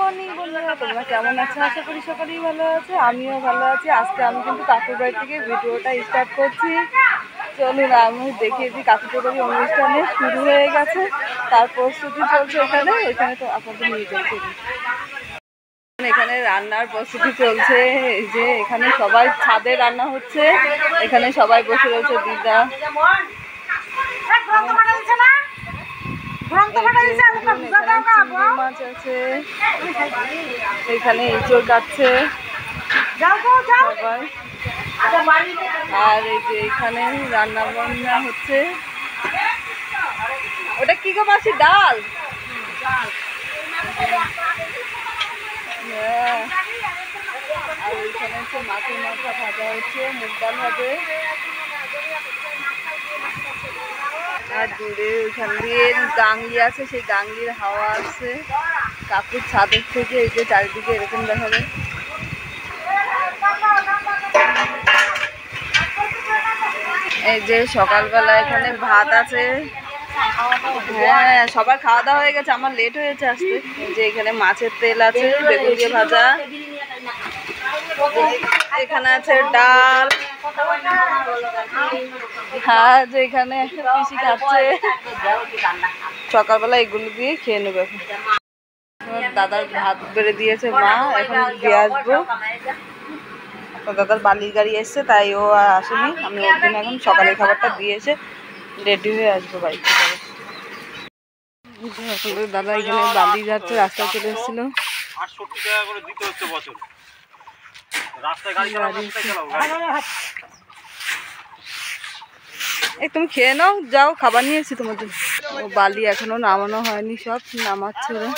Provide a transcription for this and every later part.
Morning বন্ধুরা, তোমরা কেমন আছো? আশা করি সকলেই ভালো আছে, আমিও ভালো আছি। আজকে আমি কিন্তু কাকুর বাড়ি থেকে ভিডিওটা স্টার্ট করছি। চলুন আমি দেখিয়ে দিই। কাকুর বাড়ি অনুষ্ঠানে শুরু হয়ে গেছে, তার প্রস্তুতি চলছে এখানে তো আপনাদের নিয়ে যাচ্ছি। এখানে রান্নার প্রস্তুতি চলছে। এই যে এখানে সবাই ছাদে রান্না হচ্ছে, এখানে সবাই বসে রয়েছে। দিদা মাছ আছে, এখানে এঁচড় কাটছে সবাই। আর এই যে এখানে রান্না বান্না হচ্ছে। ওটা কি গো মাসি? ডাল। আর এখানে হচ্ছে মাছের মাথা ভাজা হচ্ছে, মুগ ডাল হবে। আর দূরে ওইখান দিয়ে গাঙ্গি আছে, সেই গাঙ্গির হাওয়া আছে কাকুর ছাদের থেকে। এই যে চারিদিকে এরকম দেখা যায়। এই যে সকালবেলা এখানে ভাত আছে। হ্যাঁ, সবার খাওয়া দাওয়া হয়ে গেছে, আমার লেট হয়েছে আসতে। এই যে এখানে মাছের তেল আছে, বেগুন দিয়ে ভাজা। এখানে আছে ডাল। হ্যাঁ, যে এখানে পিসি খাচ্ছে। সকালবেলা এগুলো দিয়ে খেয়ে নেবে। এখন দাদার ভাত বেড়ে দিয়েছে মা, এখন দিয়ে আসবো। দাদার বালির গাড়ি এসছে, তাই ও আর আসেনি। আমি ওর জন্য এখন সকালের খাবারটা দিয়ে এসে রেডি হয়ে আসবো বাড়িতে। দাদা এখানে বালি যাচ্ছে, রাস্তায় চলে এসেছিল। এই তুমি খেয়ে নাও, যাও, খাবার নিয়ে এসেছি তোমার জন্য। ও বালি এখনো নামানো হয়নি, সব নামাচ্ছে ওরা।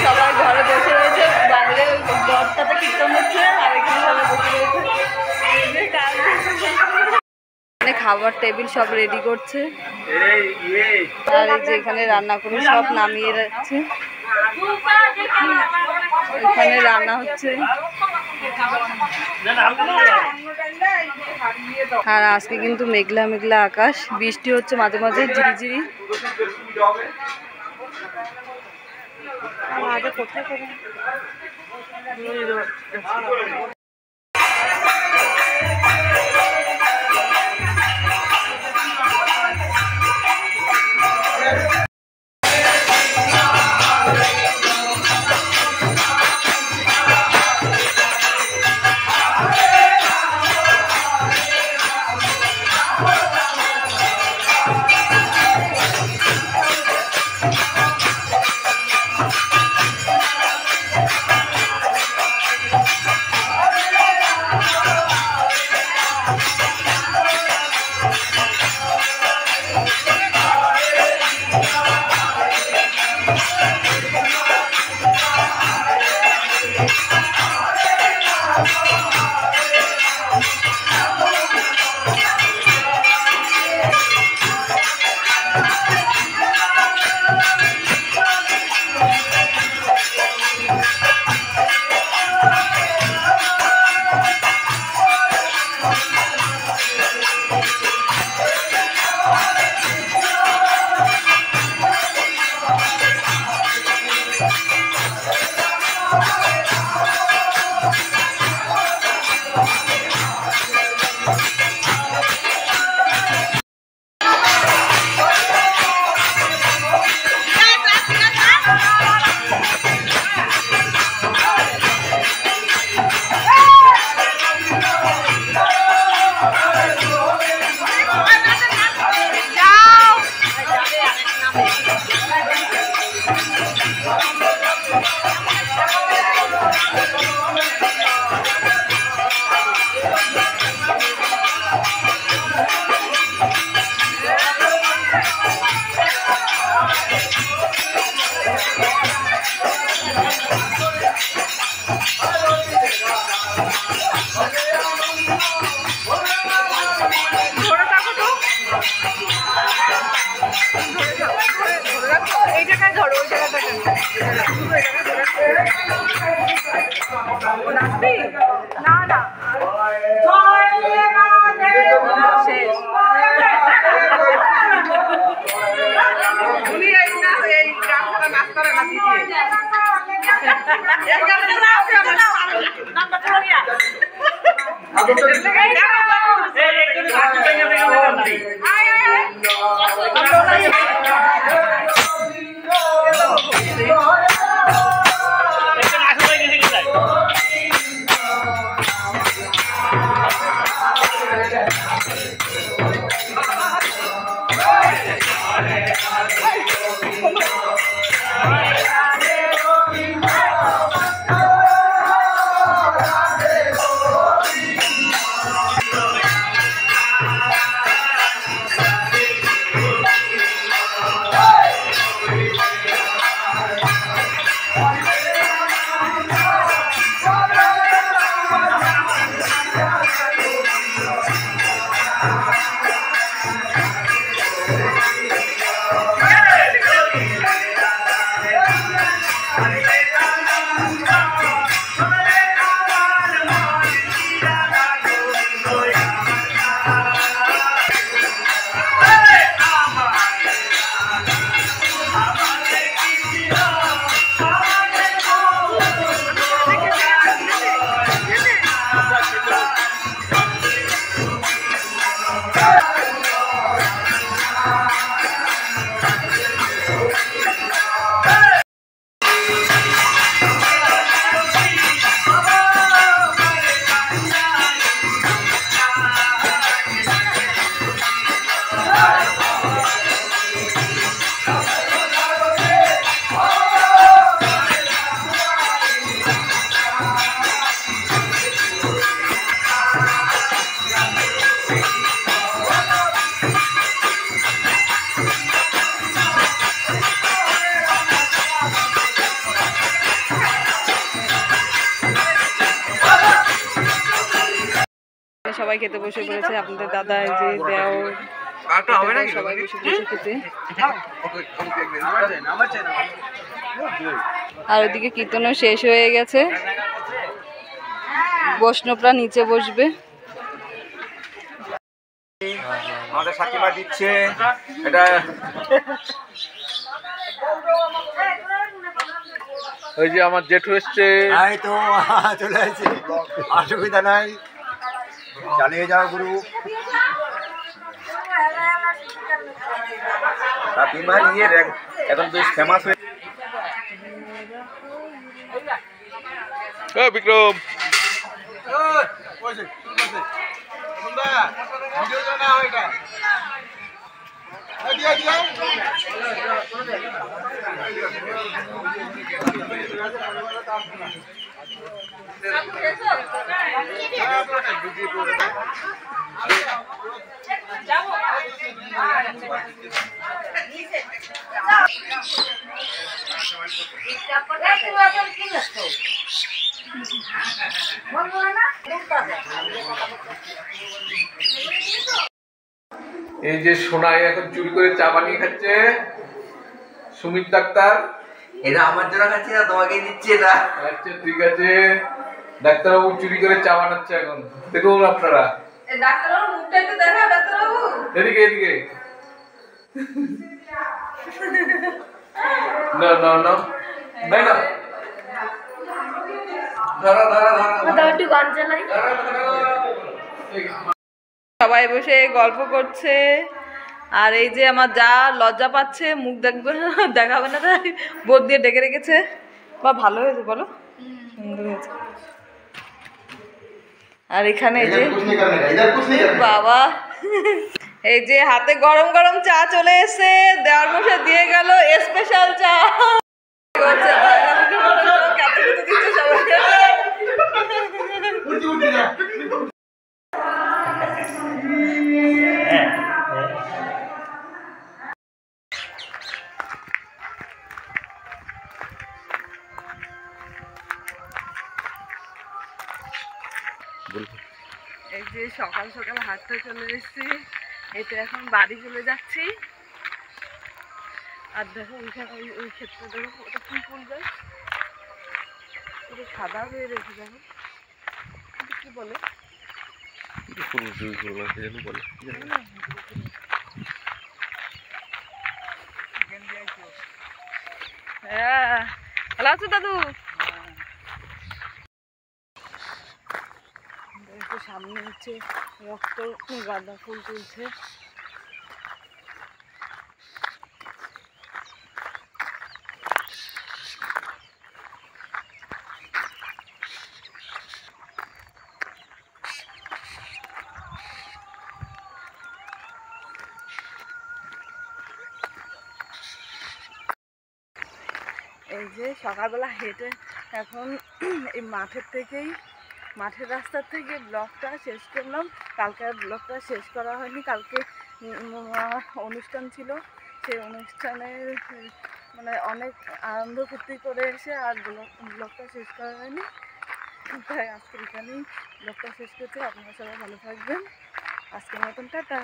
সবাই ঘরে বসে রয়েছে, বাইরে দরটাতে কীর্তন হচ্ছে, আর এখানে সবাই বসে রয়েছে। খাবার টেবিল সব রেডি করছে। আর এই যে এখানে রান্না করে সব নামিয়ে রাখছে। এখানে রান্না হচ্ছে। আর আজকে কিন্তু মেঘলা মেঘলা আকাশ, বৃষ্টি হচ্ছে মাঝে মাঝে ঝিরিঝিরি। শেষ উনি এই না এই গান ছাড়া নাচ করে না দিদি সবাই খেতে বসে পড়েছে আপনাদের দাদা এই যে দেও সবাই বসে পড়েছে খেতে আর ওদিকে কীর্তনও শেষ হয়ে গেছে বৈষ্ণবরা নিচে বসবে আমাদের সাথীমা দিচ্ছে এটা ওই যে আমার জেঠু এসছে তো চলে আসছে অসুবিধা নাই চালিয়ে যাও গুরু সাথীমা নিয়ে এখন বেশ ফেমাস হয়ে বিক্রম এই যে সোনাই এখন চুরি করে চা বানিয়ে খাচ্ছে সুমিত ডাক্তার এটা আমার জন্য খাচ্ছি না তোমাকেই দিচ্ছি এটা আচ্ছা ঠিক আছে ডাক্তারবাবু চুরি করে চা বানাচ্ছে এখন দেখুন আপনারা ডাক্তারবাবু মুখটা একটু দেখা ডাক্তারবাবু এদিকে এদিকে না না না নাই না ধরো ধরো সবাই বসে গল্প করছে আর এই যে আমার যা লজ্জা পাচ্ছে মুখ দেখবে না দেখাবে না তাই বোধ দিয়ে ডেকে রেখেছে বা ভালো হয়েছে বলো সুন্দর হয়েছে আর এখানে এই যে বাবা এই যে হাতে গরম গরম চা চলে এসে দেওয়ার বসে দিয়ে গেল স্পেশাল চা এই যে সকাল সকাল হাঁটতে চলে এসেছি এটা এখন বাড়ি চলে যাচ্ছি আর দেখো ওইখানে ওই ক্ষেত্রে দেখো ওটা ফুল ফুল গাছ পুরো সাদা হয়ে রেখে দেখো কি কি বলে? হ্যাঁ, ভালো আছো দাদু? একটু সামনে হচ্ছে রক্ত গাঁদা ফুল তুলছে। এই যে সকালবেলা হেঁটে এখন এই মাঠের রাস্তা থেকে ব্লগটা শেষ করলাম। কালকে আর ব্লগটা শেষ করা হয়নি। কালকে অনুষ্ঠান ছিল, সেই অনুষ্ঠানের মানে অনেক আনন্দ ফুর্তি করে এসে আর ব্লগটা শেষ করা হয়নি, তাই আজকের এখানেই ব্লগটা শেষ করছি। আপনারা সবাই ভালো থাকবেন। আজকের মতন টাটা।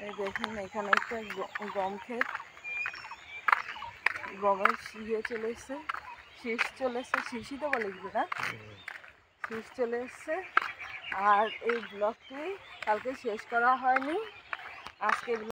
এই দেখুন এখানে একটা গম ক্ষেত, গমের চলে এসছে, শীষ চলে এসছে, শীষই তো বলে দিবে না, শীষ চলে এসছে। আর এই ব্লগটি কালকে শেষ করা হয়নি, আজকে